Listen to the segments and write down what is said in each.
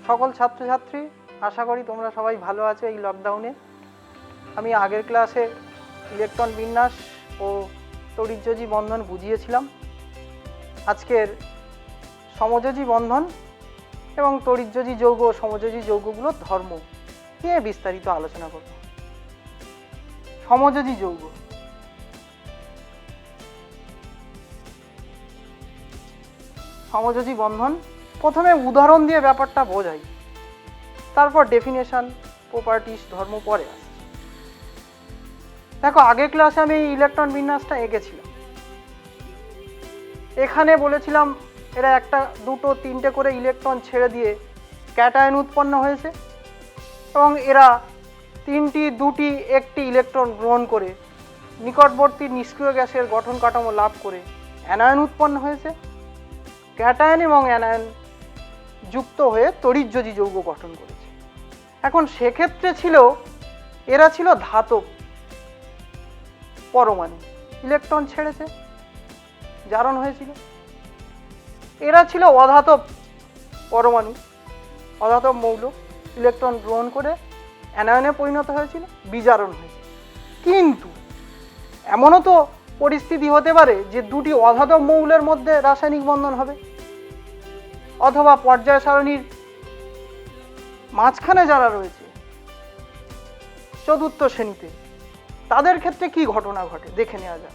সকল ছাত্রছাত্রী, আশা করি তোমরা সবাই ভালো আছো। এই লকডাউনে আমি আগের ক্লাসে ইলেকট্রন বিন্যাস ও তড়িৎযোজী বন্ধন বুঝিয়েছিলাম। আজকের সমযোজী বন্ধন এবং তড়িৎযোজী যৌগ ও সমযোজী যৌগগুলোর ধর্ম নিয়ে বিস্তারিত আলোচনা করব। সমযোজী যৌগ। সমযোজী বন্ধন প্রথমে উদাহরণ দিয়ে ব্যাপারটা বোঝাই, তারপর ডেফিনেশন, প্রপার্টিস, ধর্ম পরে আসছে। দেখো, আগের ক্লাসে আমি ইলেকট্রন বিন্যাসটা এঁকেছিলাম। এখানে বলেছিলাম এরা একটা, দুটো, তিনটে করে ইলেকট্রন ছেড়ে দিয়ে ক্যাটায়ন উৎপন্ন হয়েছে এবং এরা তিনটি, দুটি, একটি ইলেকট্রন গ্রহণ করে নিকটবর্তী নিষ্ক্রিয় গ্যাসের গঠন কাঠামো লাভ করে অ্যানায়ন উৎপন্ন হয়েছে। ক্যাটায়ন এবং অ্যানায়ন যুক্ত হয়ে তড়িৎযোজী যৌগ গঠন করেছে। এখন সেক্ষেত্রে এরা ছিল ধাতব পরমাণু, ইলেকট্রন ছেড়েছে, জারণ হয়েছিল। এরা ছিল অধাতব পরমাণু, অধাতব মৌল, ইলেকট্রন গ্রহণ করে অ্যানায়নে পরিণত হয়েছিল, বিজারণ হয়েছে। কিন্তু এমনও তো পরিস্থিতি হতে পারে যে দুটি অধাতব মৌলের মধ্যে রাসায়নিক বন্ধন হবে, অথবা পর্যায় সারণীর মাঝখানে যারা রয়েছে চতুর্থ শ্রেণীতে, তাদের ক্ষেত্রে কি ঘটনা ঘটে দেখে নেওয়া যাক।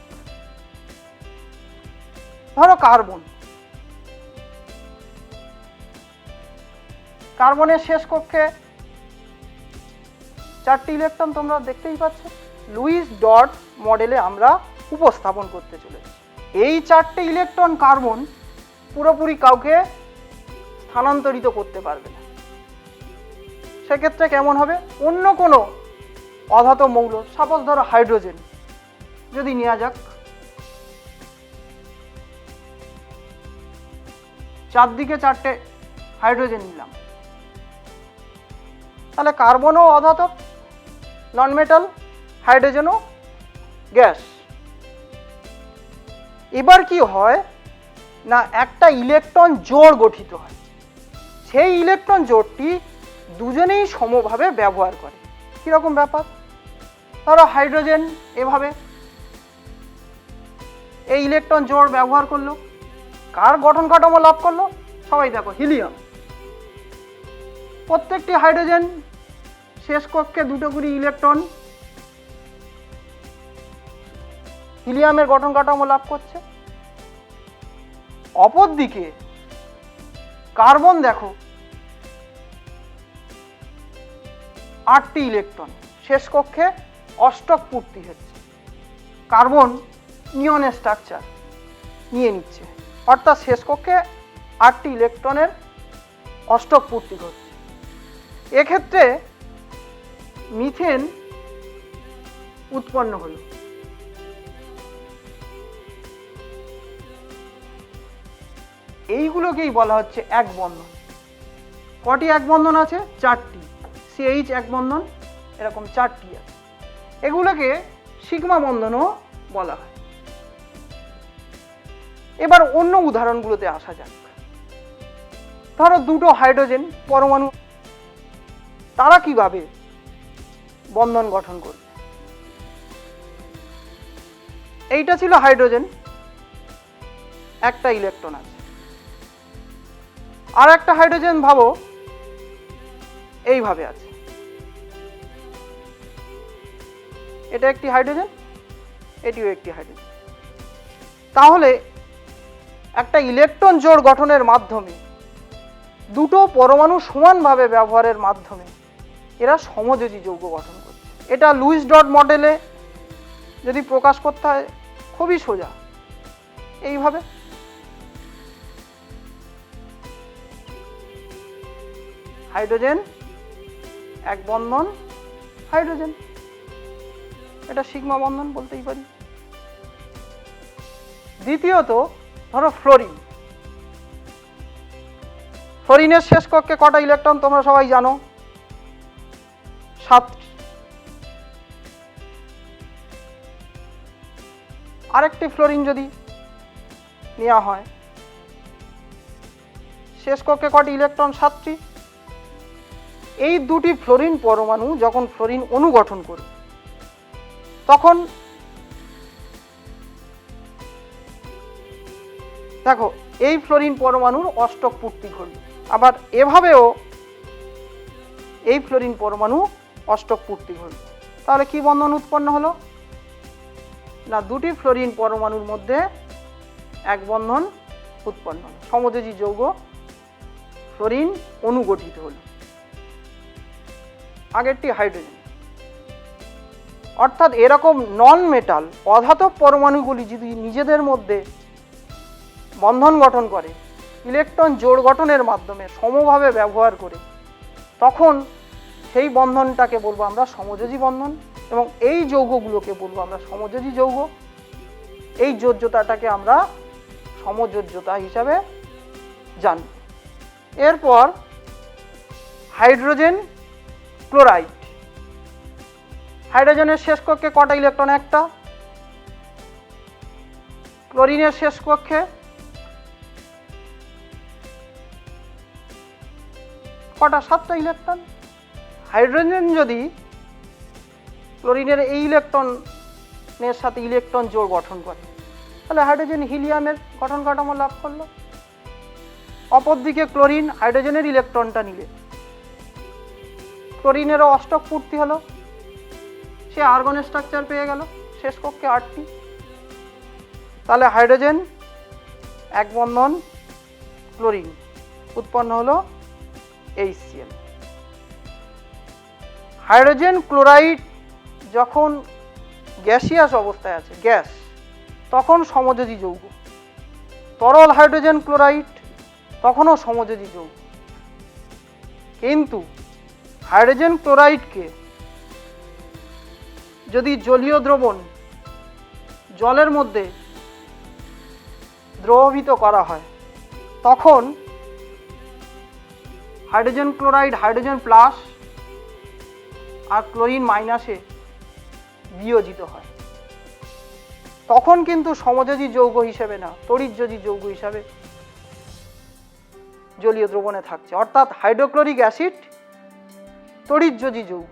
ধরো কার্বন, কার্বনের শেষ কক্ষে চারটি ইলেকট্রন তোমরা দেখতেই পাচ্ছ। লুইস ডট মডেলে আমরা উপস্থাপন করতে চলেছি। এই চারটে ইলেকট্রন কার্বন পুরোপুরি কাউকে স্থানান্তরিত করতে পারবে না। সেক্ষেত্রে কেমন হবে? অন্য কোনো অধাতব মৌল, সাপোজ ধরো হাইড্রোজেন যদি নেওয়া যাক, চারদিকে চারটে হাইড্রোজেন নিলাম, তাহলে কার্বনও অধাতব, নন মেটাল, হাইড্রোজেনও গ্যাস। এবার কি হয় না, একটা ইলেকট্রন জোড় গঠিত হয়। সেই ইলেকট্রন জোড়টি দুজনেই সমভাবে ব্যবহার করে। কিরকম ব্যাপার? ধরো হাইড্রোজেন এভাবে এই ইলেকট্রন জোড় ব্যবহার করলো, কার গঠন কাঠামো লাভ করলো? সবাই দেখো, হিলিয়াম। প্রত্যেকটি হাইড্রোজেন শেষ কক্ষে দুটো করে ইলেকট্রন হিলিয়ামের গঠন কাঠামো লাভ করছে। অপরদিকে কার্বন দেখো, 8টি ইলেকট্রন শেষ কক্ষে অষ্টক পূর্তি হচ্ছে। কার্বন নিয়নের স্ট্রাকচার নিয়ে নিচ্ছে, অর্থাৎ শেষ কক্ষে 8টি ইলেকট্রনের অষ্টক পূর্তি ঘটছে। এক্ষেত্রে মিথেন উৎপন্ন হলো। এইগুলোকেই বলা হচ্ছে এক বন্ধন। কটি এক বন্ধন আছে? 4টি। CH এক বন্ধন এরকম 4টি আছে। এগুলোকে সিগমা বন্ধনও বলা হয়। এবার অন্য উদাহরণগুলোতে আসা যাক। ধরো দুটো হাইড্রোজেন পরমাণু, তারা কিভাবে বন্ধন গঠন করবে? এইটা ছিল হাইড্রোজেন, একটা ইলেকট্রন আছে। আর একটা হাইড্রোজেন ভাবো এইভাবে আছে, এটা একটি হাইড্রোজেন, এটিও একটি হাইড্রোজেন। তাহলে একটা ইলেকট্রন জোড় গঠনের মাধ্যমে, দুটো পরমাণু সমানভাবে ব্যবহারের মাধ্যমে এরা সমযোজী যৌগ গঠন করছে। এটা লুইস ডট মডেলে যদি প্রকাশ করতে হয় খুবই সোজা, এইভাবে। হাইড্রোজেন এক বন্ধন, হাইড্রোজেন, এটা সিগমা বন্ধন বলতেই পারি। দ্বিতীয়ত ধরো ফ্লোরিন। ফ্লোরিনের শেষ কক্ষে কটা ইলেকট্রন তোমরা সবাই জানো? 7টি। আরেকটি ফ্লোরিন যদি নেওয়া হয়। শেষ কক্ষে কটি ইলেকট্রন? 7টি। এই দুটি ফ্লোরিন পরমাণু যখন ফ্লোরিন অণু গঠন করবে তখন দেখো এই ফ্লোরিন পরমাণুর অষ্টক পূর্তি ঘটবে। আবার এভাবেও এই ফ্লোরিন পরমাণু অষ্টক পূর্তি ঘটবে। তাহলে কি বন্ধন উৎপন্ন হলো? না, দুটি ফ্লোরিন পরমাণুর মধ্যে এক বন্ধন উৎপন্ন হলো, সমযোজী যৌগ ফ্লোরিন অণু গঠিত হলো। আগেরটি হাইড্রোজেন। অর্থাৎ এরকম নন মেটাল অধাতব পরমাণুগুলি যদি নিজেদের মধ্যে বন্ধন গঠন করে ইলেকট্রন জোড় গঠনের মাধ্যমে সমভাবে ব্যবহার করে, তখন সেই বন্ধনটাকে বলবো আমরা সমযোজী বন্ধন, এবং এই যৌগগুলোকে বলবো আমরা সমযোজী যৌগ। এই যোজ্যতাটাকে আমরা সমযোজ্যতা হিসাবে জানব। এরপর হাইড্রোজেন ক্লোরাইড। হাইড্রোজেনের শেষ কক্ষে কটা ইলেকট্রন? একটা। ক্লোরিনের শেষ কক্ষে কটা? 7টা ইলেকট্রন। হাইড্রোজেন যদি ক্লোরিনের এই ইলেকট্রনের সাথে ইলেকট্রন জোড় গঠন করে তাহলে হাইড্রোজেন হিলিয়ামের গঠন কাঠামো লাভ করলো। অপরদিকে ক্লোরিন হাইড্রোজেনের ইলেকট্রনটা নিলে ক্লোরিনেরও অষ্টক পূর্তি হলো, সে আর্গনের স্ট্রাকচার পেয়ে গেল, শেষ কক্ষে 8টি। তাহলে হাইড্রোজেন এক বন্ধন ক্লোরিন উৎপন্ন হলো HCl। হাইড্রোজেন ক্লোরাইড যখন গ্যাসিয়াস অবস্থায় আছে, গ্যাস, তখন সমযোজী যৌগ। তরল হাইড্রোজেন ক্লোরাইড তখনও সমযোজী যৌগ। কিন্তু হাইড্রোজেন ক্লোরাইডকে যদি জলীয় দ্রবণ জলের মধ্যে দ্রবীভূত করা হয় তখন হাইড্রোজেন ক্লোরাইড হাইড্রোজেন প্লাস আর ক্লোরিন মাইনাসে বিয়োজিত হয়। তখন কিন্তু সমযোজী যৌগ হিসেবে না, তড়িৎযোজী যৌগ হিসাবে জলীয় দ্রবণে থাকছে। অর্থাৎ হাইড্রোক্লোরিক অ্যাসিড তড়িৎযোজী যৌগ।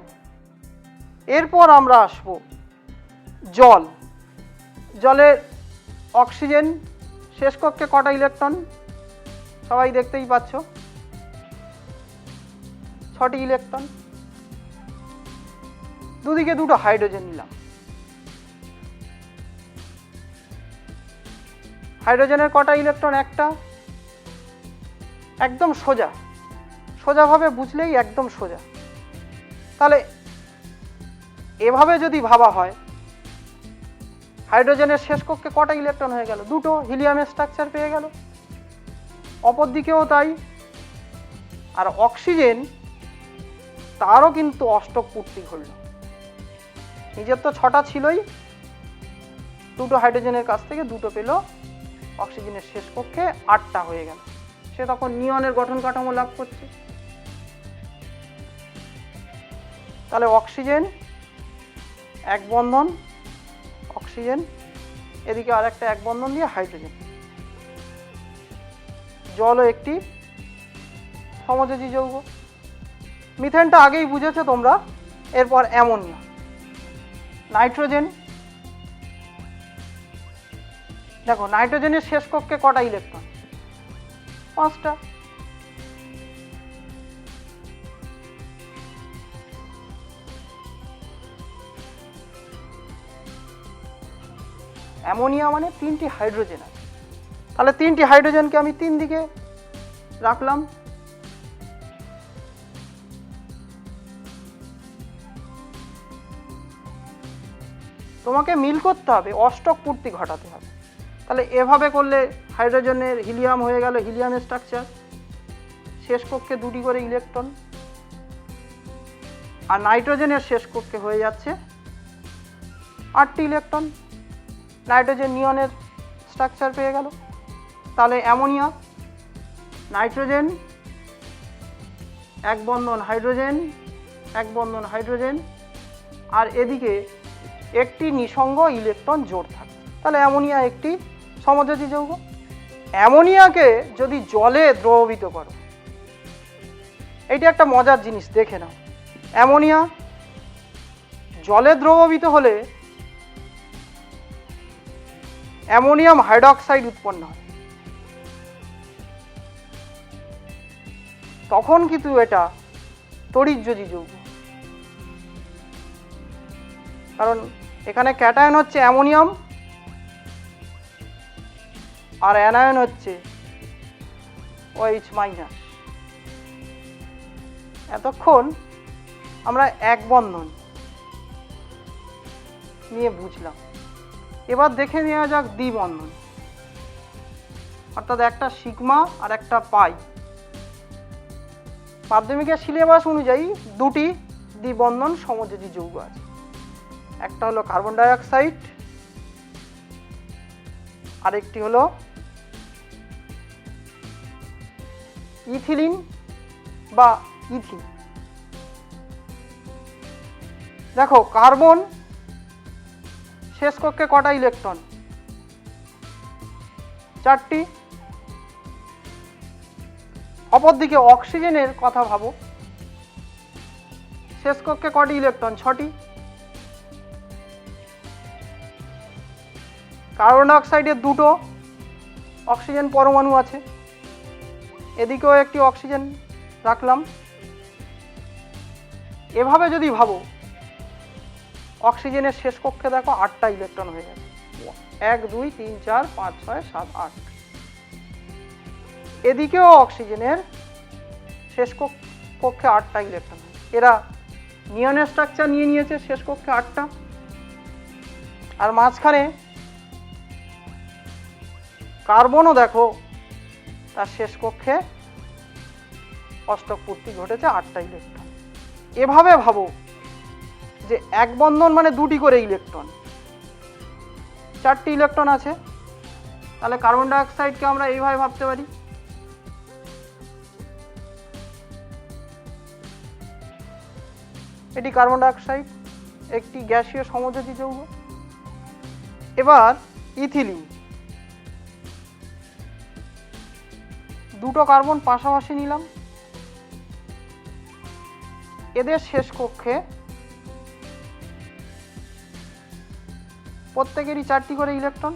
এরপর আমরা আসব জল। জলের অক্সিজেন শেষ কক্ষে কটা ইলেকট্রন? সবাই দেখতেই পাচ্ছ, 6টি ইলেকট্রন। দুদিকে দুটো হাইড্রোজেন নিলাম। হাইড্রোজেনের কটা ইলেকট্রন? একটা। একদম সোজা, সোজাভাবে বুঝলেই একদম সোজা। তাহলে এভাবে যদি ভাবা হয় হাইড্রোজেনের শেষ কক্ষে কটা ইলেকট্রন হয়ে গেল? দুটো, হিলিয়ামের স্ট্রাকচার পেয়ে গেল। অপর দিকেও তাই। আর অক্সিজেন তারও কিন্তু অষ্টক পূর্তি ঘটল। নিজের তো 6টা ছিলই, দুটো হাইড্রোজেনের কাছ থেকে দুটো পেল, অক্সিজেনের শেষ কক্ষে 8টা হয়ে গেল। সে তখন নিয়নের গঠন কাঠামো লাভ করছে। তাহলে অক্সিজেন এক বন্ধন অক্সিজেন, এদিকে আর একটা এক বন্ধন দিয়ে হাইড্রোজেন। জলও একটি সমযোজী যৌগ। মিথেনটা আগেই বুঝেছো তোমরা। এরপর অ্যামোনিয়া। নাইট্রোজেন, দেখো নাইট্রোজেনের শেষ কক্ষে কটা ইলেকট্রন? 5টা। অ্যামোনিয়া মানে 3টি হাইড্রোজেন আছে। তাহলে 3টি হাইড্রোজেনকে আমি 3 দিকে রাখলাম। তোমাকে মিল করতে হবে, অষ্টক পূর্তি ঘটাতে হবে। তাহলে এভাবে করলে হাইড্রোজেনের হিলিয়াম হয়ে গেল, হিলিয়ামের স্ট্রাকচার, শেষ কক্ষে 2টি করে ইলেকট্রন। আর নাইট্রোজেনের শেষ কক্ষে হয়ে যাচ্ছে 8টি ইলেকট্রন। নাইট্রোজেন নিয়নের স্ট্রাকচার পেয়ে গেল। তাহলে অ্যামোনিয়া, নাইট্রোজেন এক বন্ধন হাইড্রোজেন, এক বন্ধন হাইড্রোজেন, আর এদিকে একটি নিঃসঙ্গ ইলেকট্রন জোড় থাকে। তাহলে অ্যামোনিয়া একটি সমযোজী যৌগ। অ্যামোনিয়াকে যদি জলে দ্রবীভূত করো, এইটা একটা মজার জিনিস, দেখে নাও। অ্যামোনিয়া জলে দ্রবীভূত হলে অ্যামোনিয়াম হাইড্রোক্সাইড উৎপন্ন হয়। তখন কিন্তু এটা তড়িৎযোজী যৌগ, কারণ এখানে ক্যাটায়ন হচ্ছে অ্যামোনিয়াম আর অ্যানায়ন হচ্ছে OH মাইনাস। এতক্ষণ আমরা এক বন্ধন নিয়ে বুঝলাম, এবার দেখে নেওয়া যাক দ্বিবন্ধন, অর্থাৎ একটা সিগমা আর একটা পাই। মাধ্যমিকের সিলেবাস অনুযায়ী দুটি দ্বিবন্ধন সমযোজী যৌগ আছে, একটা হলো কার্বন ডাই অক্সাইড, আরেকটি হলো ইথিলিন বা ইথিন। দেখো কার্বন শেষ কক্ষে কটা ইলেকট্রন? 4টি। অপরদিকে অক্সিজেনের কথা ভাবো, শেষ কক্ষে কটি ইলেকট্রন? 6টি। কার্বন ডাই অক্সাইডের 2টো অক্সিজেন পরমাণু আছে, এদিকেও একটি অক্সিজেন রাখলাম। এভাবে যদি ভাবো, অক্সিজেনের শেষ কক্ষে দেখো 8টা ইলেকট্রন হয়ে গেছে, 1 2 3 4 5 6 7 8। এদিকেও অক্সিজেনের শেষ কক্ষে 8টা ইলেকট্রন। এরা নিয়নের স্ট্রাকচার নিয়ে নিয়েছে শেষ কক্ষে 8টা, আর মাঝখানে কার্বনও দেখো তার শেষ কক্ষে অষ্টক পূর্তি ঘটেছে 8টা ইলেকট্রন। এভাবে ভাবো যে এক বন্ধন মানে 2টি করে ইলেকট্রন, 4টি ইলেকট্রন আছে। তাহলে কার্বন ডাই অক্সাইডকে আমরা এইভাবে ভাবতে পারি, এটি কার্বন ডাই অক্সাইড, একটি গ্যাসীয় সমযোজী যৌগ। এবার ইথিলিন, 2টো কার্বন পাশাপাশি নিলাম, এদের শেষ কক্ষে প্রত্যেকেরই 4টি করে ইলেকট্রন।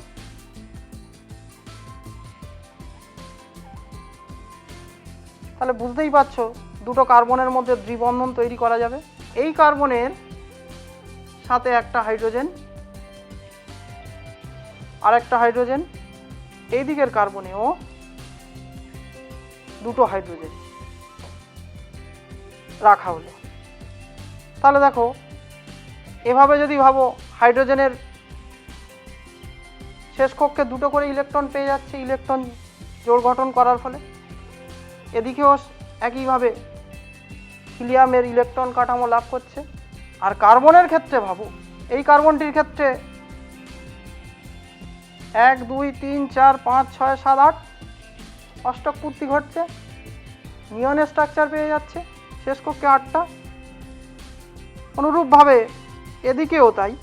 তাহলে বুঝতেই পারছো 2টো কার্বনের মধ্যে দ্বিবন্ধন তৈরি করা যাবে। এই কার্বনের সাথে একটা হাইড্রোজেন, আর একটা হাইড্রোজেন, এই দিকের কার্বনেও 2টো হাইড্রোজেন রাখা হলো। তাহলে দেখো এভাবে যদি ভাবো, হাইড্রোজেনের শেষ কক্ষে 2টো করে ইলেকট্রন পেয়ে যাচ্ছে ইলেকট্রন জোড় গঠন করার ফলে। এদিকেও একইভাবে হিলিয়ামের ইলেকট্রন কাঠামো লাভ করছে। আর কার্বনের ক্ষেত্রে ভাবো, এই কার্বনটির ক্ষেত্রে 1 2 3 4 5 6 7 8 অষ্টক পূর্তি ঘটছে, নিয়নের স্ট্রাকচার পেয়ে যাচ্ছে শেষ কক্ষে 8টা। অনুরূপভাবে এদিকেও তাই,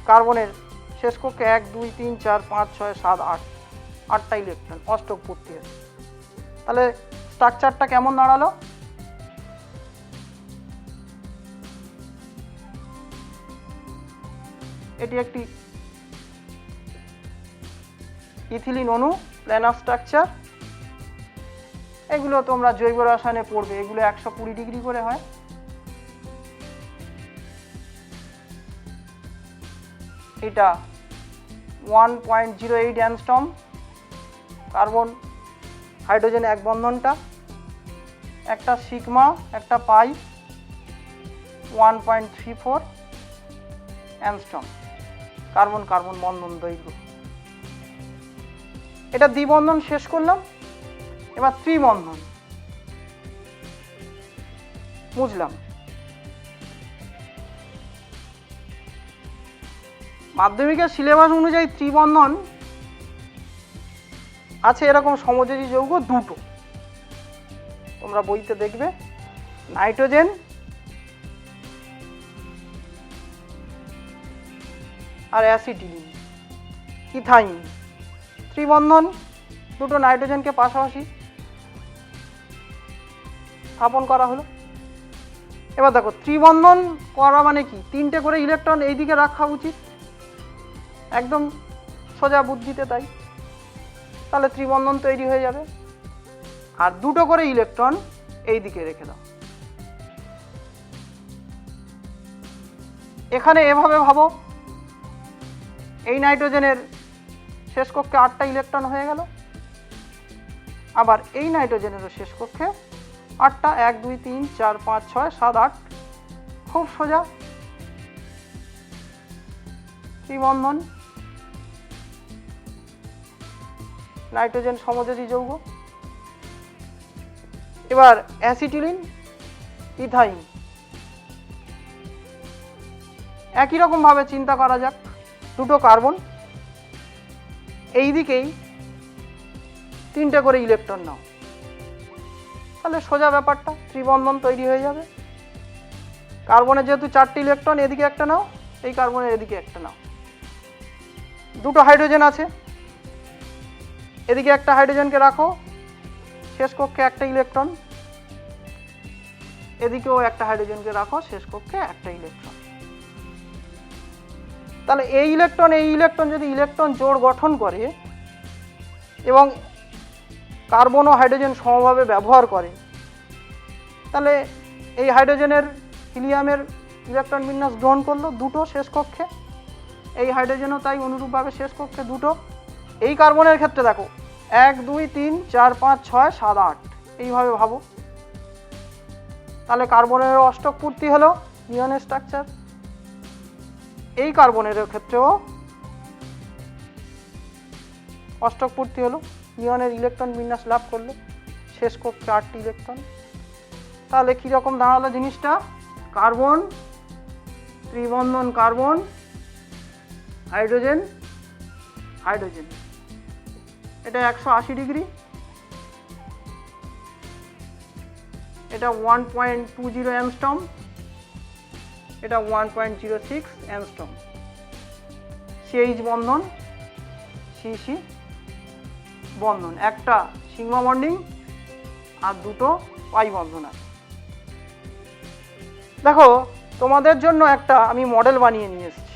কার্বনের শেষ কক্ষে 1 2 3 4 5 6 7 8 8টা ইলেকট্রন অষ্টক পূর্তি হচ্ছে। তাহলে স্ট্রাকচারটা কেমন দাঁড়ালো? এটি একটি ইথিলিন অণু, প্ল্যানার স্ট্রাকচার। এগুলো তোমরা জৈব রসায়নে পড়বে, এগুলো 120 ডিগ্রি করে হয়। এটা 1.08 অ্যাংস্ট্রম কার্বন হাইড্রোজেন এক বন্ধনটা, একটা সিগমা একটা পাই 1.34 অ্যাংস্ট্রম কার্বন কার্বন বন্ধন দৈর্ঘ্য। এটা দ্বিবন্ধন শেষ করলাম, এবার ত্রিবন্ধন বুঝলাম। মাধ্যমিকের সিলেবাস অনুযায়ী ত্রিবন্ধন আছে এরকম সমযোজী যৌগ 2টো, তোমরা বইতে দেখবে, নাইট্রোজেন আর অ্যাসিটিলিন, ইথাইন। ত্রিবন্ধন দুটো নাইট্রোজেনকে পাশাপাশি স্থাপন করা হলো। এবার দেখো ত্রিবন্ধন করা মানে কি, তিনটে করে ইলেকট্রন এই দিকে রাখা উচিত, একদম সোজা বুদ্ধিতে তাই, তাহলে ত্রিবন্ধন তৈরি হয়ে যাবে। আর দুটো করে ইলেকট্রন এই দিকে রেখে দাও। এখানে এভাবে ভাবো, এই নাইট্রোজেনের শেষ কক্ষে 8টা ইলেকট্রন হয়ে গেল, আবার এই নাইট্রোজেনেরও শেষ কক্ষে 8টা, 1 2 3 4 5 6 7 8, খুব সোজা ত্রিবন্ধন। নাইট্রোজেন সমযোজী যৌগ। এবার অ্যাসিটিলিন, ইথাইন, একই রকম ভাবে চিন্তা করা যাক, দুটো কার্বন, এই দিকেই 3টে করে ইলেকট্রন নাও, তাহলে সোজা ব্যাপারটা, ত্রিবন্ধন তৈরি হয়ে যাবে। কার্বনের যেহেতু 4টে ইলেকট্রন, এদিকে একটা নাও, এই কার্বনের এদিকে একটা নাও। দুটো হাইড্রোজেন আছে, এদিকে একটা হাইড্রোজেনকে রাখো, শেষ কক্ষে একটা ইলেকট্রন, এদিকেও একটা হাইড্রোজেনকে রাখো, শেষ কক্ষে একটা ইলেকট্রন। তাহলে এই ইলেকট্রন যদি ইলেকট্রন জোড় গঠন করে এবং কার্বন ও হাইড্রোজেন সমভাবে ব্যবহার করে, তাহলে এই হাইড্রোজেনের হিলিয়ামের ইলেকট্রন বিন্যাস গ্রহণ করলো দুটো শেষ কক্ষে, এই হাইড্রোজেনও তাই অনুরূপভাবে শেষ কক্ষে দুটো। এই কার্বনের ক্ষেত্রে দেখো 1 2 3 4 5 6 7 8, এইভাবে ভাবো, তাহলে কার্বনেরও অষ্টক পূর্তি হলো নিয়নের স্ট্রাকচার। এই কার্বনের ক্ষেত্রেও অষ্টক পূর্তি হলো, নিয়নের ইলেকট্রন বিন্যাস লাভ করলো, শেষ কক্ষে 8টি ইলেকট্রন। তাহলে কীরকম দাঁড়ালো জিনিসটা, কার্বন, ত্রিবন্ধন কার্বন, হাইড্রোজেন, হাইড্রোজেন, এটা 180 ডিগ্রি, এটা 1.20 অ্যাংস্ট্রম, এটা 1.06 অ্যাংস্ট্রম। CH বন্ধন, CC বন্ধন, একটা সিগমা বন্ডিং আর দুটো পাই বন্ধন আছে। দেখো তোমাদের জন্য একটা আমি মডেল বানিয়ে নিয়ে এসেছি।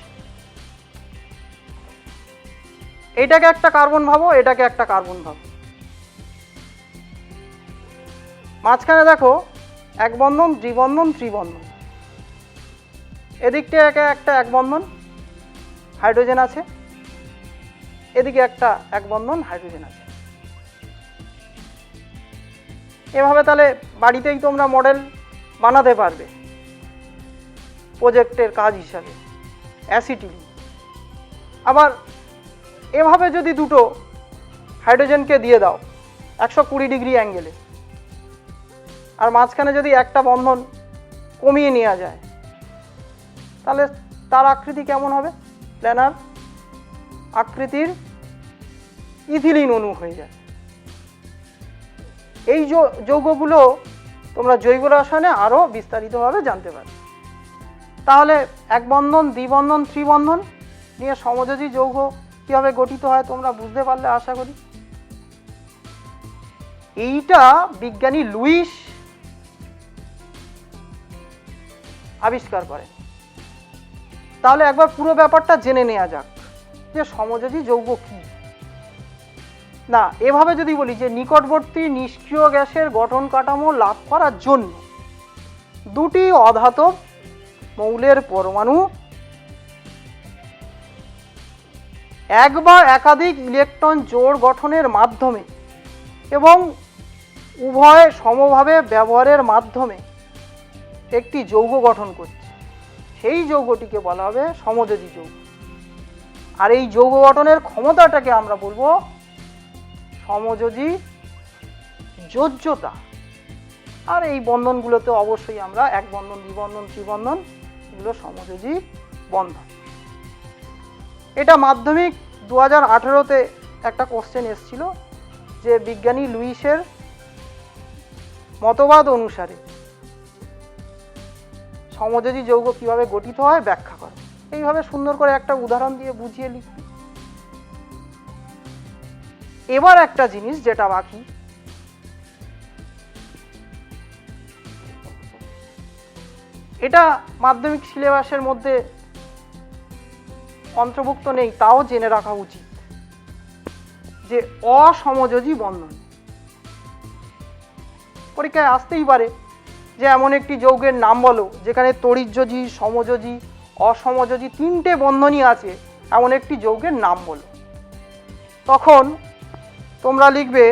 এইটাকে একটা কার্বন ভাবো, এটাকে একটা কার্বন ভাবো। মাঝখানে দেখো এক বন্ধন, দ্বিবন্ধন, ত্রিবন্ধন, এদিকটা একটা এক বন্ধন হাইড্রোজেন আছে, এদিকে একটা এক বন্ধন হাইড্রোজেন আছে। এভাবে তাহলে বাড়িতেই তোমরা মডেল বানাতে পারবে প্রজেক্টের কাজ হিসাবে অ্যাসিটিলিন। আবার এভাবে যদি দুটো হাইড্রোজেনকে দিয়ে দাও 120 ডিগ্রি অ্যাঙ্গেলে, আর মাঝখানে যদি একটা বন্ধন কমিয়ে নেওয়া যায়, তাহলে তার আকৃতি কেমন হবে, প্ল্যানার আকৃতির ইথিলিন অণু হয়ে যায়। এই যৌগগুলো তোমরা জৈব রসায়নে আরও বিস্তারিতভাবে জানতে পারবে। তাহলে এক বন্ধন, দ্বিবন্ধন, ত্রিবন্ধন নিয়ে সমযোজী যৌগ কীভাবে গঠিত হয় তোমরা বুঝতে পারলে আশা করি। এইটা বিজ্ঞানী লুইস আবিষ্কার করেন। তাহলে একবার পুরো ব্যাপারটা জেনে নেওয়া যাক যে সমযোজী যৌগ কি। না, এভাবে যদি বলি যে নিকটবর্তী নিষ্ক্রিয় গ্যাসের গঠন কাঠামো লাভ করার জন্য দুটি অধাতব মৌলের পরমাণু এক বা একাধিক ইলেকট্রন জোড় গঠনের মাধ্যমে এবং উভয় সমভাবে ব্যবহারের মাধ্যমে একটি যৌগ গঠন করছে, সেই যৌগটিকে বলা হবে সমযোজী যৌগ। আর এই যৌগ গঠনের ক্ষমতাটাকে আমরা বলবো সমযোজী যোজ্যতা। আর এই বন্ধনগুলোতে অবশ্যই আমরা এক বন্ধন, দ্বিবন্ধন, ত্রিবন্ধন, এগুলো সমযোজী বন্ধন। এটা মাধ্যমিক 2018-তে একটা কোশ্চেন এসেছিল যে বিজ্ঞানী লুইসের মতবাদ অনুসারে সমযোজী যৌগ কিভাবে গঠিত হয় ব্যাখ্যা করে। এইভাবে সুন্দর করে একটা উদাহরণ দিয়ে বুঝিয়ে লিখবি। এবার একটা জিনিস যেটা বাকি, এটা মাধ্যমিক সিলেবাসের মধ্যে অন্তর্ভুক্ত নেই, তাও জেনে রাখা উচিত যে অসমযোজী বন্ধন। পরীক্ষায় আসতেই পারে যে এমন একটি যৌগের নাম বলো যেখানে তড়িৎযোজী, সমযোজী, অসমযোজী তিনটে বন্ধনই আছে, এমন একটি যৌগের নাম বলো। তখন তোমরা লিখবে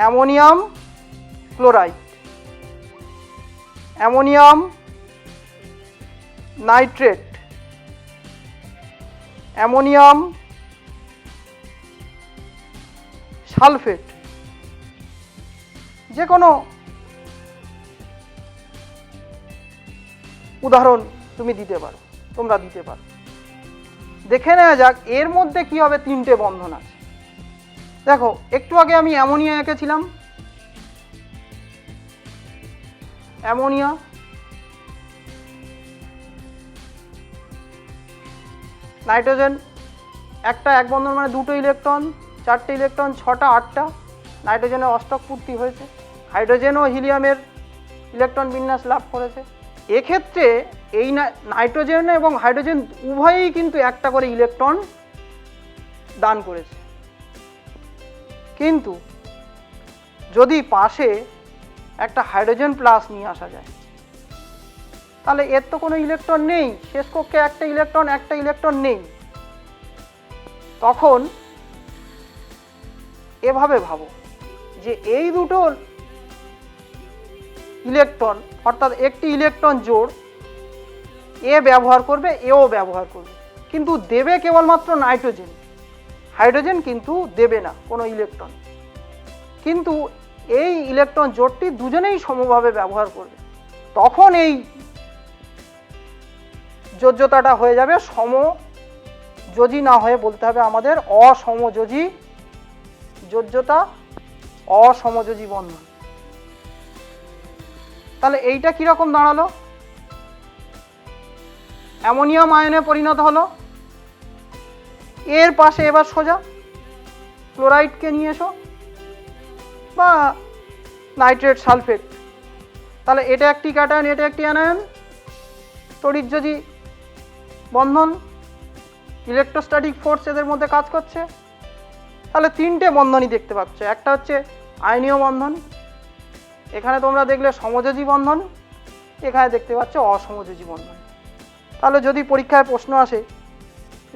ammonium chloride, ammonium nitrate, ammonium sulphate, যে কোনো উদাহরণ তুমি দিতে পারো, তোমরা দিতে পারো। দেখে নেওয়া যাক এর মধ্যে কি হবে। তিনটে বন্ধন আছে। দেখো একটু আগে আমি অ্যামোনিয়া এঁকেছিলাম, অ্যামোনিয়া, নাইট্রোজেন, একটা এক বন্ধন মানে দুটো ইলেকট্রন, চারটে ইলেকট্রন, ছটা, আটটা, নাইট্রোজেনের অষ্টক পূর্তি হয়েছে। হাইড্রোজেন ও হিলিয়ামের ইলেকট্রন বিন্যাস লাভ করেছে। এক্ষেত্রে এই নাইট্রোজেন এবং হাইড্রোজেন উভয়ই কিন্তু একটা করে ইলেকট্রন দান করেছে। কিন্তু যদি পাশে একটা হাইড্রোজেন প্লাস নিয়ে আসা যায়, তাহলে এর তো কোনো ইলেকট্রন নেই, শেষ কক্ষে একটা ইলেকট্রন নেই। তখন এভাবে ভাবো যে এই দুটো ইলেকট্রন, অর্থাৎ একটি ইলেকট্রন জোড় এ ব্যবহার করবে, এও ব্যবহার করবে, কিন্তু দেবে কেবলমাত্র নাইট্রোজেন, হাইড্রোজেন কিন্তু দেবে না কোনো ইলেকট্রন। কিন্তু এই ইলেকট্রন জোড়টি দুজনেই সমভাবে ব্যবহার করবে। তখন এই যোজ্যতাটা হয়ে যাবে সমযোজী না হয়ে বলতে হবে আমাদের অসমযোজী যোজ্যতা, অসমযোজী বন্ধন। তাহলে এইটা কিরকম দাঁড়ালো? অ্যামোনিয়াম আয়নে পরিণত হলো। এর পাশে এবার সোজা ক্লোরাইডকে নিয়ে এসো বা নাইট্রেট, সালফেট। তাহলে এটা একটি ক্যাটায়ন, এটা একটি অ্যানায়ন, তড়িৎযোজী বন্ধন, ইলেকট্রোস্ট্যাটিক ফোর্স এদের মধ্যে কাজ করছে। তাহলে তিনটে বন্ধনই দেখতে পাচ্ছ। একটা হচ্ছে আয়নীয় বন্ধন, এখানে তোমরা দেখলে সমযোজী বন্ধন, এখানে দেখতে পাচ্ছ অসমযোজী বন্ধন। তাহলে যদি পরীক্ষায় প্রশ্ন আসে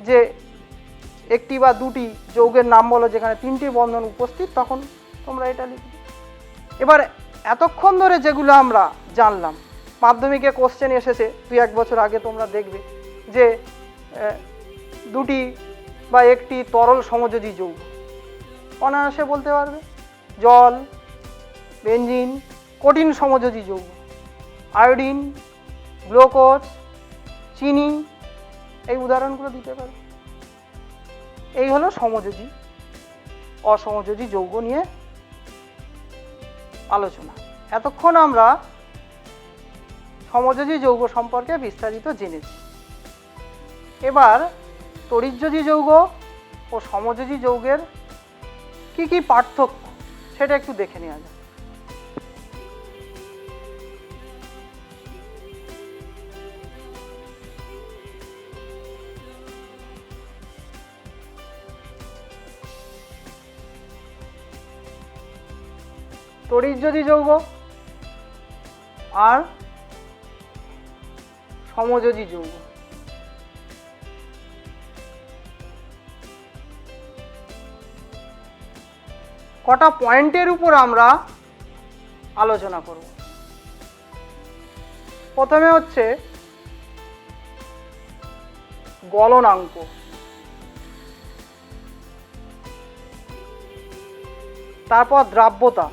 যে একটি বা দুটি যৌগের নাম বলো যেখানে তিনটি বন্ধন উপস্থিত, তখন তোমরা এটা লিখবে। এবার এতক্ষণ ধরে যেগুলো আমরা জানলাম, মাধ্যমিকে কোশ্চেন এসেছে 2-1 বছর আগে, তোমরা দেখবে যে দুটি বা একটি তরল সমযোজী যৌগ অনায়াসে বলতে পারবে। জল, বেনজিন, কঠিন সমযোজী যৌগ আয়োডিন, গ্লুকোজ, চিনি, এই উদাহরণগুলো দিতে পারে। এই হলো সমযোজী অসমযোজী যৌগ নিয়ে আলোচনা। এতক্ষণ আমরা সমযোজী যৌগ সম্পর্কে বিস্তারিত জেনেছি। এবার তড়িৎযোজী যৌগ ও সমযোজী যৌগের কি কি পার্থক্য সেটা একটু দেখে নেওয়া যাক। তড়িৎযোজী যৌগ আর সমযোজী যৌগ। কটা পয়েন্টের উপর আমরা আলোচনা করব। প্রথমে হচ্ছে গলনাঙ্ক, তারপর দ্রাব্যতা,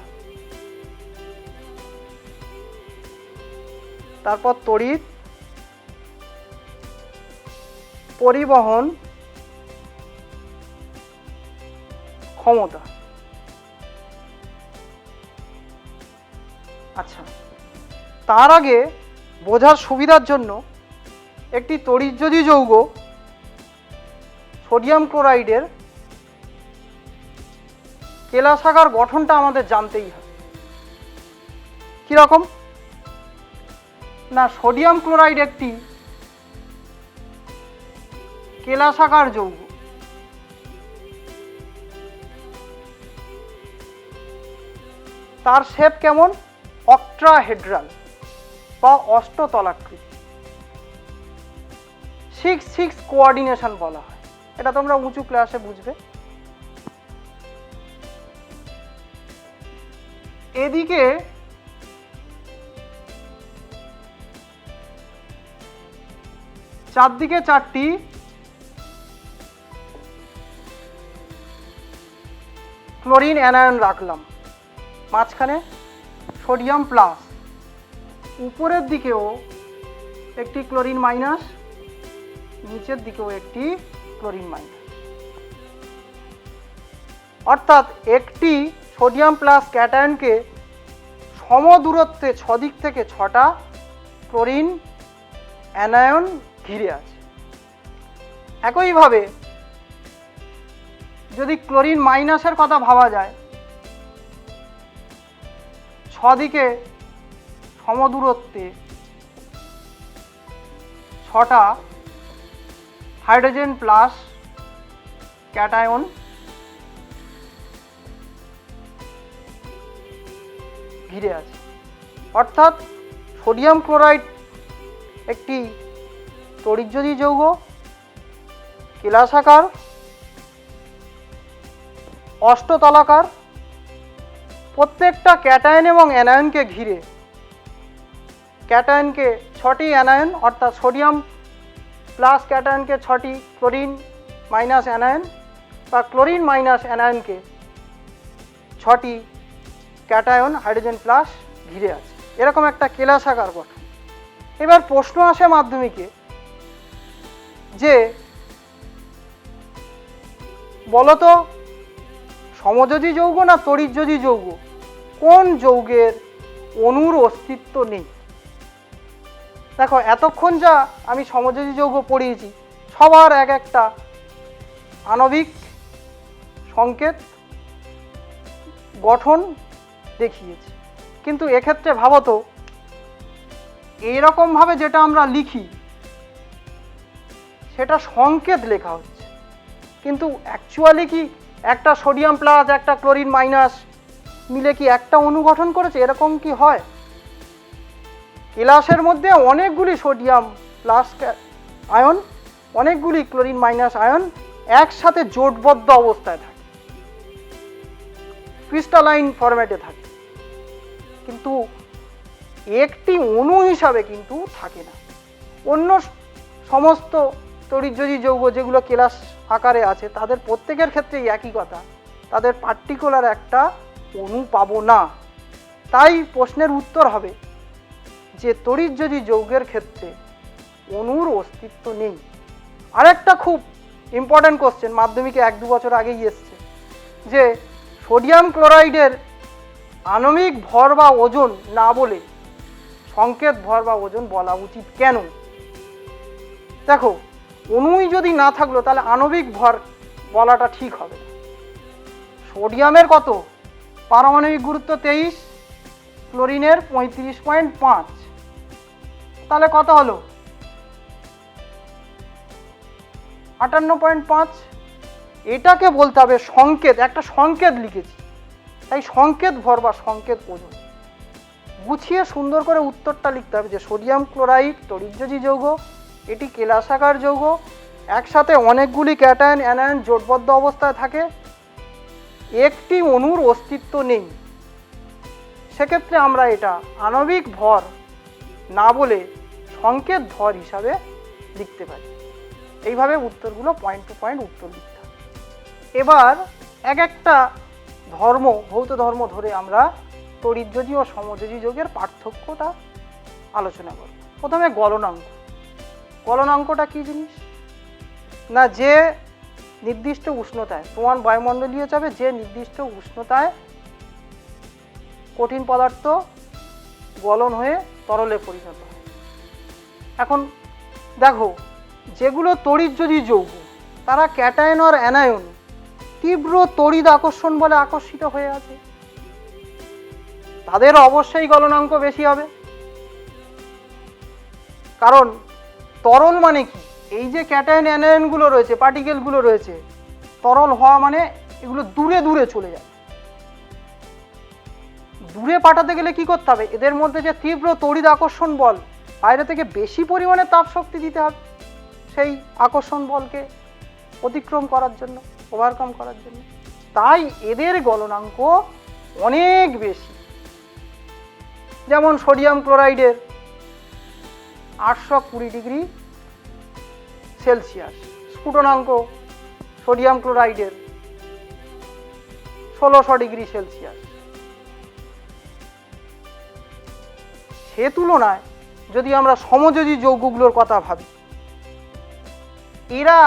তারপর তড়িৎ পরিবহন ক্ষমতা। আচ্ছা, তার আগে বোঝার সুবিধার জন্য একটি তড়িৎযোজী যৌগ সোডিয়াম ক্লোরাইডের কেলাসাকার গঠনটা আমাদের জানতেই হবে। কীরকম না, সোডিয়াম ক্লোরাইড একটি কেলাসাকার যৌগ। তার শেপ কেমন? অক্ট্রাহেড্রাল বা অষ্টতলাকৃতি। 6-6 কোঅর্ডিনেশন বলা হয়, এটা তোমরা উঁচু ক্লাসে বুঝবে। এদিকে চারদিকে 4টি ক্লোরিন অ্যানায়ন রাখলাম, মাঝখানে সোডিয়াম প্লাস, উপরের দিকেও একটি ক্লোরিন মাইনাস, নিচের দিকেও একটি ক্লোরিন মাইনাস। অর্থাৎ একটি সোডিয়াম প্লাস ক্যাটায়নকে সমদূরত্বে 6 দিক থেকে 6টা ক্লোরিন অ্যানায়ন ঘিরে আছে। একইভাবে যদি ক্লোরিন মাইনাসের কথা ভাবা যায়, 6 দিকে সমদূরত্বে 6টা হাইড্রোজেন প্লাস ক্যাটায়ন ঘিরে আছে। অর্থাৎ সোডিয়াম ক্লোরাইড একটি তড়িৎযোজী যৌগ, কেলাসাকার, অষ্টতলাকার, প্রত্যেকটা ক্যাটায়ন এবং অ্যানায়নকে ঘিরে, ক্যাটায়নকে 6টি অ্যানায়ন, অর্থাৎ সোডিয়াম প্লাস ক্যাটায়নকে 6টি ক্লোরিন মাইনাস অ্যানায়ন, বা ক্লোরিন মাইনাস অ্যানায়নকে 6টি ক্যাটায়ন হাইড্রোজেন প্লাস ঘিরে আছে। এরকম একটা কেলাসাকার গঠন। এবার প্রশ্ন আসে মাধ্যমিকে যে বলতো সমযোজী যৌগ না তড়িৎযোজী যৌগ, কোন যৌগের অণুর অস্তিত্ব নেই? দেখো, এতক্ষণ যা আমি সমযোজী যৌগ পড়িয়েছি সবার এক একটা আণবিক সংকেত গঠন দেখিয়েছি, কিন্তু এক্ষেত্রে ভাবতো এইরকমভাবে যেটা আমরা লিখি সেটা সংকেত লেখা হচ্ছে, কিন্তু অ্যাকচুয়ালি কি একটা সোডিয়াম প্লাস একটা ক্লোরিন মাইনাস মিলে কি একটা অণু গঠন করেছে? এরকম কি হয়? কেলাসের মধ্যে অনেকগুলি সোডিয়াম প্লাস আয়ন, অনেকগুলি ক্লোরিন মাইনাস আয়ন একসাথে জোটবদ্ধ অবস্থায় থাকে, ক্রিস্টালাইন ফরম্যাটে থাকে, কিন্তু একটি অণু হিসাবে কিন্তু থাকে না। অন্য সমস্ত তড়িৎযোজী যৌগ যেগুলো কেলাস আকারে আছে তাদের প্রত্যেকের ক্ষেত্রেই একই কথা, তাদের পার্টিকুলার একটা অণু পাবো না। তাই প্রশ্নের উত্তর হবে যে তড়িৎযোজী যৌগের ক্ষেত্রে অণুর অস্তিত্ব নেই। আরেকটা খুব ইম্পর্ট্যান্ট কোশ্চেন, মাধ্যমিকে 1-2 বছর আগেই এসছে, যে সোডিয়াম ক্লোরাইডের আণবিক ভর বা ওজন না বলে সংকেত ভর বা ওজন বলা উচিত কেন? দেখো, অণুই যদি না থাকলো তাহলে আণবিক ভর বলাটা ঠিক হবে না। সোডিয়ামের কত? পারমাণবিক গুরুত্ব 23, ক্লোরিনের 35.5, তাহলে কত হলো? 58.5। এটাকে বলতে হবে সংকেত, একটা সংকেত লিখেছি, তাই সংকেত ভর বা সংকেত ওজন। গুছিয়ে সুন্দর করে উত্তরটা লিখতে হবে যে সোডিয়াম ক্লোরাইড তড়িৎযোজী যৌগ, এটি কেলাসাকার যৌগ, একসাথে অনেকগুলি ক্যাটায়ন অ্যানায়ন জোটবদ্ধ অবস্থায় থাকে, একটি অণুর অস্তিত্ব নেই। সেক্ষেত্রে আমরা এটা আণবিক ভর না বলে সংকেত ভর হিসাবে লিখতে পারি। এইভাবে উত্তরগুলো পয়েন্ট টু পয়েন্ট উত্তর লিখতে হবে। এবার এক একটা ধর্ম, ভৌত ধর্ম ধরে আমরা তড়িৎযোজী ও সমযোজী যৌগের পার্থক্যটা আলোচনা করব। প্রথমে গলনাঙ্ক। গলনাঙ্কটা কি জিনিস না, যে নির্দিষ্ট উষ্ণতায় তোমার বায়ুমণ্ডলীয় চাপে যে নির্দিষ্ট উষ্ণতায় কঠিন পদার্থ গলন হয়ে তরলে পরিণত হয়। এখন দেখো, যেগুলো তড়িৎযোজী যৌগ তারা ক্যাটায়ন আর অ্যানায়ন তীব্র তড়িৎ আকর্ষণ বলে আকর্ষিত হয়ে আছে, তাদের অবশ্যই গলনাঙ্ক বেশি হবে। কারণ তরল মানে কি, এই যে ক্যাটায়ন অ্যানায়নগুলো রয়েছে, পার্টিকেলগুলো রয়েছে, তরল হওয়া মানে এগুলো দূরে দূরে চলে যায়। দূরে পাঠাতে গেলে কি করতে হবে, এদের মধ্যে যে তীব্র তড়িৎ আকর্ষণ বল, বাইরে থেকে বেশি পরিমাণে তাপ শক্তি দিতে হবে সেই আকর্ষণ বলকে অতিক্রম করার জন্য, ওভারকাম করার জন্য। তাই এদের গলনাঙ্ক অনেক বেশি। যেমন সোডিয়াম ক্লোরাইডের 820 ডিগ্রি সেলসিয়াস, স্ফুটনাঙ্ক সোডিয়াম ক্লোরাইডের 1600 ডিগ্রি সেলসিয়াস। সে তুলনায় যদি আমরা সমযোজী যৌগগুলোর কথা ভাবি, এরা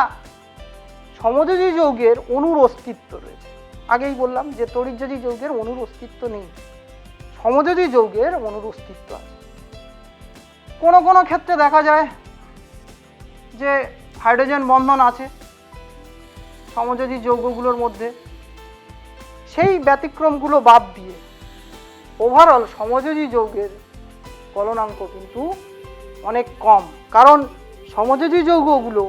সমযোজী যৌগের অণুর অস্তিত্ব রয়েছে। আগেই বললাম যে তড়িৎযোজী যৌগের অণুর অস্তিত্ব নেই, সমযোজী যৌগের অণুর অস্তিত্ব আছে। কোনো কোনো ক্ষেত্রে দেখা যায় যে হাইড্রোজেন বন্ধন আছে সমযোজী যৌগগুলোর মধ্যে। সেই ব্যতিক্রমগুলো বাদ দিয়ে ওভারঅল সমযোজী যৌগের গলনাঙ্ক কিন্তু অনেক কম, কারণ সমযোজী যৌগগুলো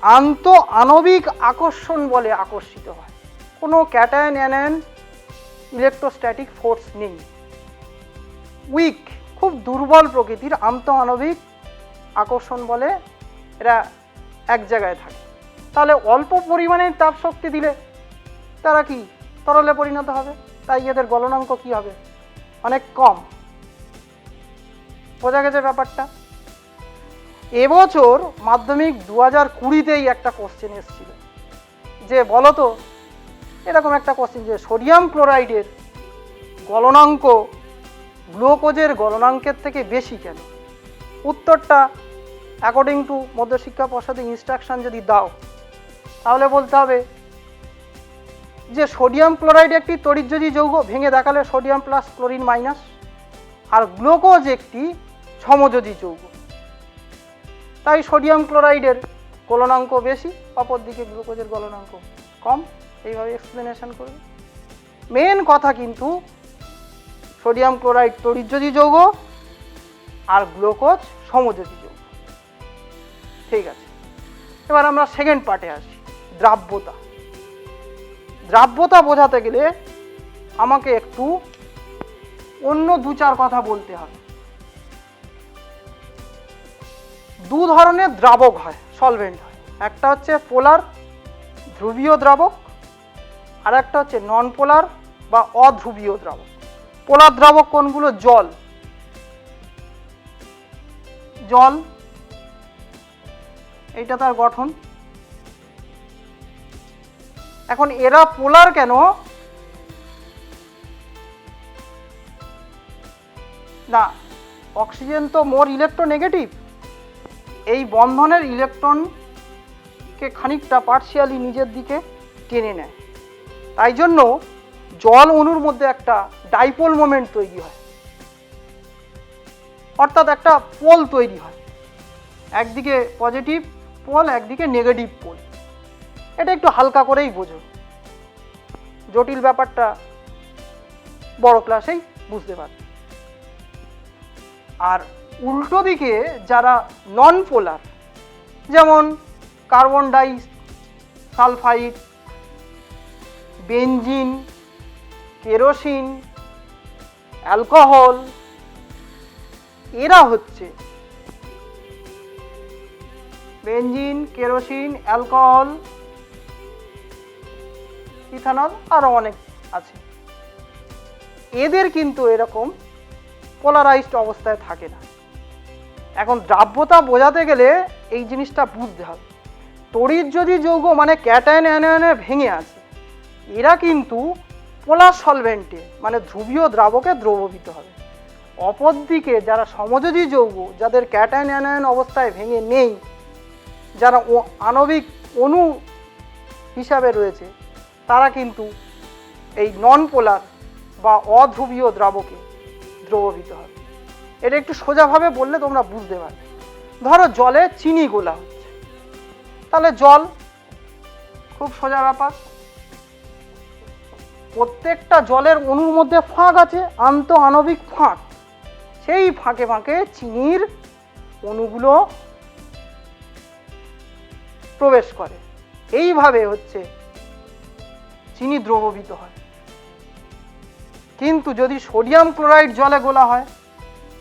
আন্ত আণবিক আকর্ষণ বলে আকর্ষিত হয়। কোনো ক্যাটায়ন অ্যানায়ন ইলেকট্রোস্ট্যাটিক ফোর্স নেই, উইক, খুব দুর্বল প্রকৃতির আন্ত আণবিক আকর্ষণ বলে এরা এক জায়গায় থাকে। তাহলে অল্প পরিমাণে তাপ শক্তি দিলে তারা কি তরলে পরিণত হবে, তাই এদের গলনাঙ্ক কি হবে, অনেক কম। বোঝা গেছে ব্যাপারটা? এবছর মাধ্যমিক 2020-তেই একটা কোশ্চেন এসেছিল যে বলতো, এরকম একটা কোশ্চেন যে সোডিয়াম ক্লোরাইডের গলনাঙ্ক গ্লুকোজের গলনাঙ্কের থেকে বেশি কেন? উত্তরটা অ্যাকর্ডিং টু মধ্যশিক্ষা পর্ষদের ইনস্ট্রাকশন যদি দাও, তাহলে বলতে হবে যে সোডিয়াম ক্লোরাইড একটি তড়িৎযোজী যৌগ, ভেঙে দেখালে সোডিয়াম প্লাস ক্লোরিন মাইনাস, আর গ্লুকোজ একটি সমযোজী যৌগ, তাই সোডিয়াম ক্লোরাইডের গলনাঙ্ক বেশি, অপরদিকে গ্লুকোজের গলনাঙ্ক কম। এইভাবে এক্সপ্লেনেশন করবে। মেন কথা কিন্তু সোডিয়াম ক্লোরাইড তড়িৎযোজী যৌগ আর গ্লুকোজ সমযোজী যৌগ। ঠিক আছে, এবার আমরা সেকেন্ড পার্টে আসি, দ্রাব্যতা। দ্রাব্যতা বোঝাতে গেলে আমাকে একটু অন্য 2-4 কথা বলতে হবে। দু ধরনের দ্রাবক হয়, সলভেন্ট হয়। একটা হচ্ছে পোলার ধ্রুবীয় দ্রাবক, আর একটা হচ্ছে নন পোলার বা অধ্রুবীয় দ্রাবক। পোলার দ্রাবক কোনগুলো? জল, জল এইটা তার গঠন। এখন এরা পোলার কেন? না, অক্সিজেন তো মোর ইলেকট্রোনেগেটিভ, এই বন্ধনের ইলেকট্রনকে খানিকটা পার্শিয়ালি নিজের দিকে টেনে নেয়, তাই জন্য জল অণুর মধ্যে একটা ডাইপোল মোমেন্ট তৈরি হয়, অর্থাৎ একটা পোল তৈরি হয়, একদিকে পজিটিভ পোল, একদিকে নেগেটিভ পোল। এটা একটু হালকা করেই বোঝো, জটিল ব্যাপারটা বড় ক্লাসেই বুঝতে পারবে। আর উল্টো দিকে যারা নন পোলার, যেমন carbon die sulphide, benzene, kerosene, alcohol, এরা হচ্ছে বেনজিন, কেরোসিন, অ্যালকোহল, ইথানল, আরও অনেক আছে। এদের কিন্তু এরকম পোলারাইজড অবস্থায় থাকে না। এখন দ্রাব্যতা বোঝাতে গেলে এই জিনিসটা বুঝতে হবে। তড়িৎযোজী যৌগ মানে ক্যাটায়ন অ্যানায়নে ভেঙে আছে, এরা কিন্তু পোলার সলভেন্টে মানে ধ্রুবীয় দ্রাবকে দ্রবীভূত হবে। অপরদিকে যারা সমযোজী যৌগ, যাদের ক্যাটায়ন অ্যানায়ন অবস্থায় ভেঙে নেই, যারা আণবিক অণু হিসাবে রয়েছে, তারা কিন্তু এই নন পোলার বা অধ্রুবীয় দ্রাবকে দ্রবীভূত হবে। এটা একটু সোজাভাবে বললে তোমরা বুঝতে পারবে। ধরো জলে চিনি গোলা হচ্ছে, তাহলে জল খুব সোজা ব্যাপার, প্রত্যেকটা জলের অণুর মধ্যে ফাঁক আছে, আন্ত আণবিক ফাঁক। সেই ফাঁকে ফাঁকে চিনির অণুগুলো প্রবেশ করে। এইভাবে হচ্ছে চিনি দ্রবীভূত হয়। কিন্তু যদি সোডিয়াম ক্লোরাইড জলে গোলা হয়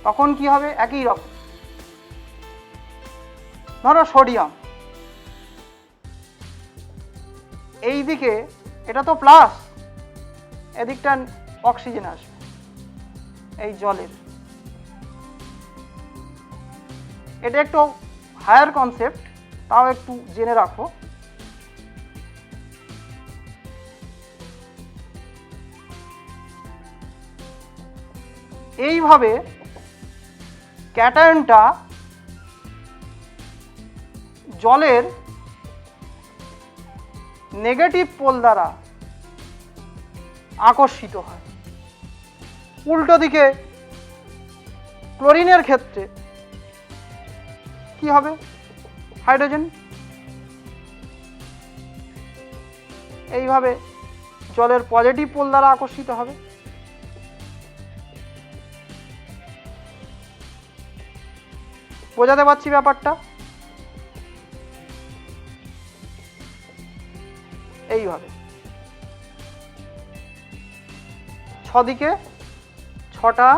তখন কি হবে? একই রকম। ধরো সোডিয়াম, এই দিকে এটা তো প্লাস, এদিকটা অক্সিজেন আসবে এই জলের। এটা একটু হায়ার কনসেপ্ট, তাও একটু জেনে রাখো। এইভাবে ক্যাটায়নটা জলের নেগেটিভ পোল দ্বারা আকর্ষিত হয়। উল্টো দিকে ক্লোরিনের ক্ষেত্রে কি হবে? হাইড্রোজেন এইভাবে জলের পজিটিভ পোল দ্বারা আকর্ষিত হবে। বোঝাতে পারছি ব্যাপারটা? এইভাবে ছদিকে ছটা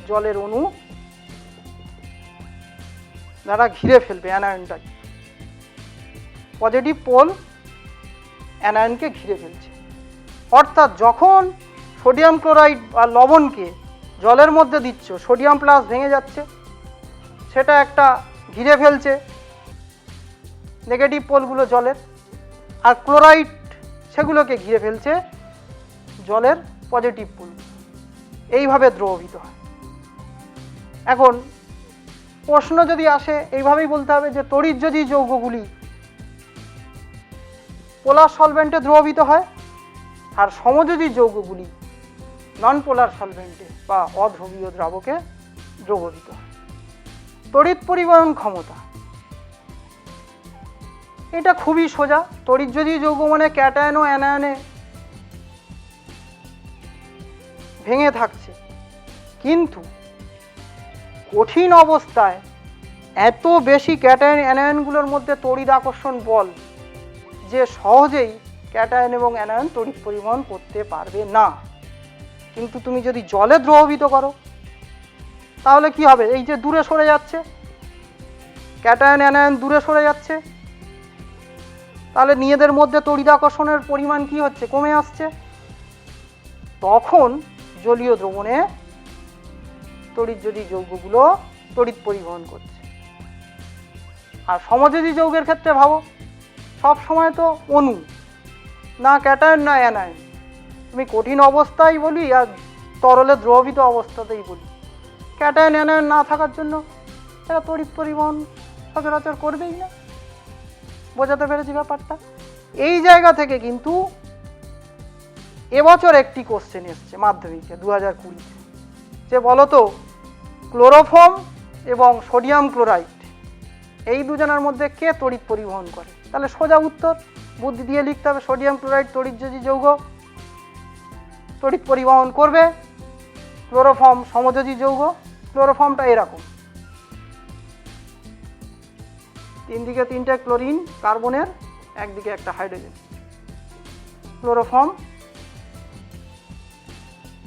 জলের অণু যারা ঘিরে ফেলবে অ্যানায়নটাকে। পজিটিভ পোল অ্যানায়নকে ঘিরে ফেলছে। অর্থাৎ যখন সোডিয়াম ক্লোরাইড বা লবণকে জলের মধ্যে দিচ্ছ, সোডিয়াম প্লাস ভেঙে যাচ্ছে, সেটা একটা ঘিরে ফেলছে নেগেটিভ পোলগুলো জলের, আর ক্লোরাইড সেগুলোকে ঘিরে ফেলছে জলের পজিটিভ পোল। এইভাবে দ্রবীভূত হয়। এখন প্রশ্ন যদি আসে, এইভাবেই বলতে হবে যে তড়িৎযোজী যৌগগুলি পোলার সলভেন্টে দ্রবীভূত হয় আর সমযোজী যৌগগুলি নন পোলার সলভেন্টে বা অধ্রুবীয় দ্রাবকে দ্রবীভূত হয়। তড়িৎ পরিবহন ক্ষমতা এটা খুবই সোজা। তড়িৎযোজী যৌগ মানে ক্যাটায়ন ও অ্যানায়নে ভেঙে থাকছে, কিন্তু কঠিন অবস্থায় এত বেশি ক্যাটায়ন অ্যানায়নগুলোর মধ্যে তড়িৎ আকর্ষণ বল যে সহজেই ক্যাটায়ন এবং অ্যানায়ন তড়িৎ পরিবহন করতে পারবে না। কিন্তু তুমি যদি জলে দ্রবীভূত করো তাহলে কি হবে? এই যে দূরে সরে যাচ্ছে ক্যাটায়ন অ্যানায়ন, দূরে সরে যাচ্ছে, তাহলে নিজেদের মধ্যে তড়িৎ আকর্ষণের পরিমাণ কি হচ্ছে? কমে আসছে। তখন জলীয় দ্রবণে তড়িৎযোজী যৌগগুলো তড়িৎ পরিবহন করছে। আর সমযোজী যৌগের ক্ষেত্রে ভাবো, সব সময় তো অণু, না ক্যাটায়ন না অ্যানায়ন। তুমি কঠিন অবস্থায় বলি আর তরলে দ্রবীভূত অবস্থাতেই বলি, ক্যাটায়ন অ্যানায়ন না থাকার জন্য এরা তড়িৎ পরিবহন সচরাচর করবেই না। বোঝাতে পেরেছি ব্যাপারটা? এই জায়গা থেকে কিন্তু এবছর একটি কোশ্চেন এসছে মাধ্যমিকে 2020, যে বলতো ক্লোরোফর্ম এবং সোডিয়াম ক্লোরাইড এই দুজনের মধ্যে কে তড়িৎ পরিবহন করে? তাহলে সোজা উত্তর বুদ্ধি দিয়ে লিখতে হবে, সোডিয়াম ক্লোরাইড তড়িৎযোজী যৌগ, তড়িৎ পরিবহন করবে। ক্লোরোফর্ম সমযোজী যৌগ। ক্লোরোফর্মটা এরকম, তিন দিকে তিনটে ক্লোরিন কার্বনের, একদিকে একটা হাইড্রোজেন। ক্লোরোফর্ম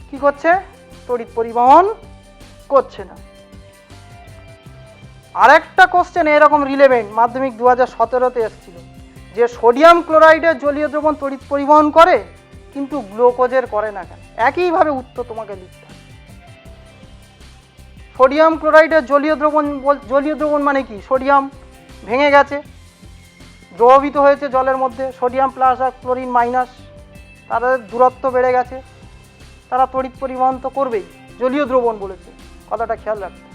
কি করছে? তড়িৎ পরিবহন করছে না। আরেকটা কোশ্চেন এরকম রিলেভেন্ট মাধ্যমিক 2017-তে এসেছিল, যে সোডিয়াম ক্লোরাইডের জলীয় দ্রবণ তড়িৎ পরিবহন করে কিন্তু গ্লুকোজের করে না কেন? একইভাবে উত্তর তোমাকে লিখতে হবে। সোডিয়াম ক্লোরাইডের জলীয় দ্রবণ মানে কি? সোডিয়াম ভেঙে গেছে, দ্রবীভূত হয়েছে জলের মধ্যে, সোডিয়াম প্লাস আর ক্লোরিন মাইনাস, তাদের দূরত্ব বেড়ে গেছে, তারা তড়িৎ পরিবহন তো করবেই। জলীয় দ্রবণ বলেছে, কথাটা খেয়াল রাখতে।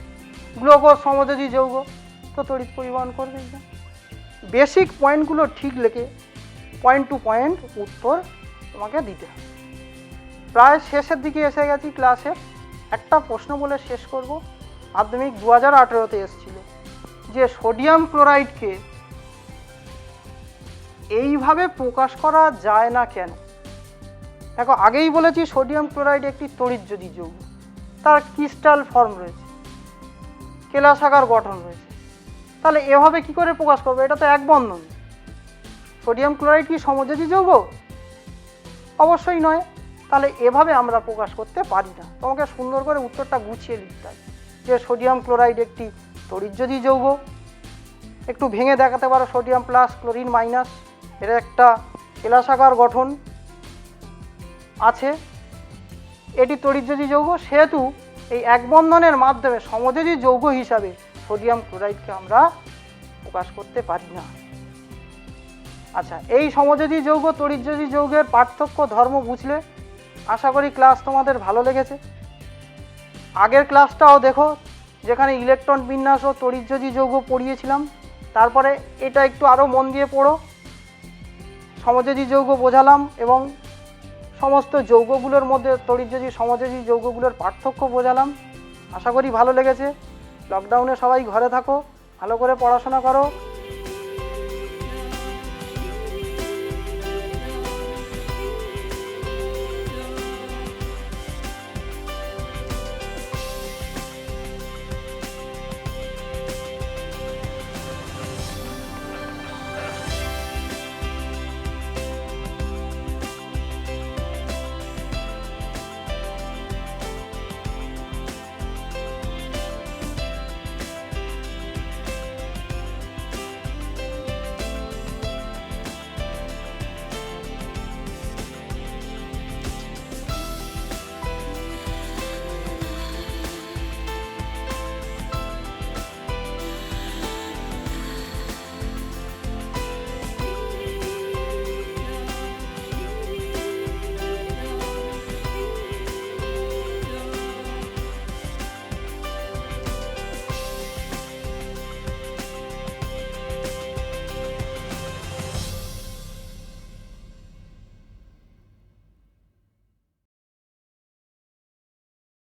গ্লুকোজ সমযোজী যৌগ, তো তড়িৎ পরিবহন করবেই না। বেসিক পয়েন্টগুলো ঠিক লেখে পয়েন্ট টু পয়েন্ট উত্তর তোমাকে দিতে হবে। প্রায় শেষের দিকে এসে গেছি ক্লাসের। একটা প্রশ্ন বলে শেষ করব। মাধ্যমিক 2018-তে এসেছিল যে সোডিয়াম ক্লোরাইডকে এইভাবে প্রকাশ করা যায় না কেন? দেখো, আগেই বলেছি সোডিয়াম ক্লোরাইড একটি তড়িৎযোজী যৌগ, তার ক্রিস্টাল ফর্ম রয়েছে, কেলাসাকার গঠন রয়েছে। তাহলে এভাবে কি করে প্রকাশ করবে? এটা তো এক বন্ধন। সোডিয়াম ক্লোরাইড কি সমযোজী যৌগ? অবশ্যই নয়। তাহলে এভাবে আমরা প্রকাশ করতে পারি না। তোমাকে সুন্দর করে উত্তরটা গুছিয়ে লিখতে হবে যে সোডিয়াম ক্লোরাইড একটি তড়িৎযোজী যৌগ। একটু ভেঙে দেখাতে পারো, সোডিয়াম প্লাস ক্লোরিন মাইনাস, এর একটা কেলাসাকার গঠন আছে, এটি তড়িৎযোজী যৌগ, সেহেতু এই এক বন্ধনের মাধ্যমে সমযোজী যৌগ হিসাবে সোডিয়াম ক্লোরাইডকে আমরা প্রকাশ করতে পারি না। আচ্ছা, এই সমযোজী যৌগ তড়িৎযোজী যৌগের পার্থক্য ধর্ম বুঝলে আশা করি ক্লাস তোমাদের ভালো লেগেছে। আগের ক্লাসটাও দেখো, যেখানে ইলেকট্রন বিন্যাস ও তড়িৎযোজী যৌগ পড়িয়েছিলাম। তারপরে এটা একটু আরও মন দিয়ে পড়ো, সমযোজী যৌগ বোঝালাম এবং সমস্ত যৌগগুলোর মধ্যে তড়িৎযোজী সমযোজী যৌগগুলোর পার্থক্য বোঝালাম। আশা করি ভালো লেগেছে। লকডাউনে সবাই ঘরে থাকো, ভালো করে পড়াশোনা করো।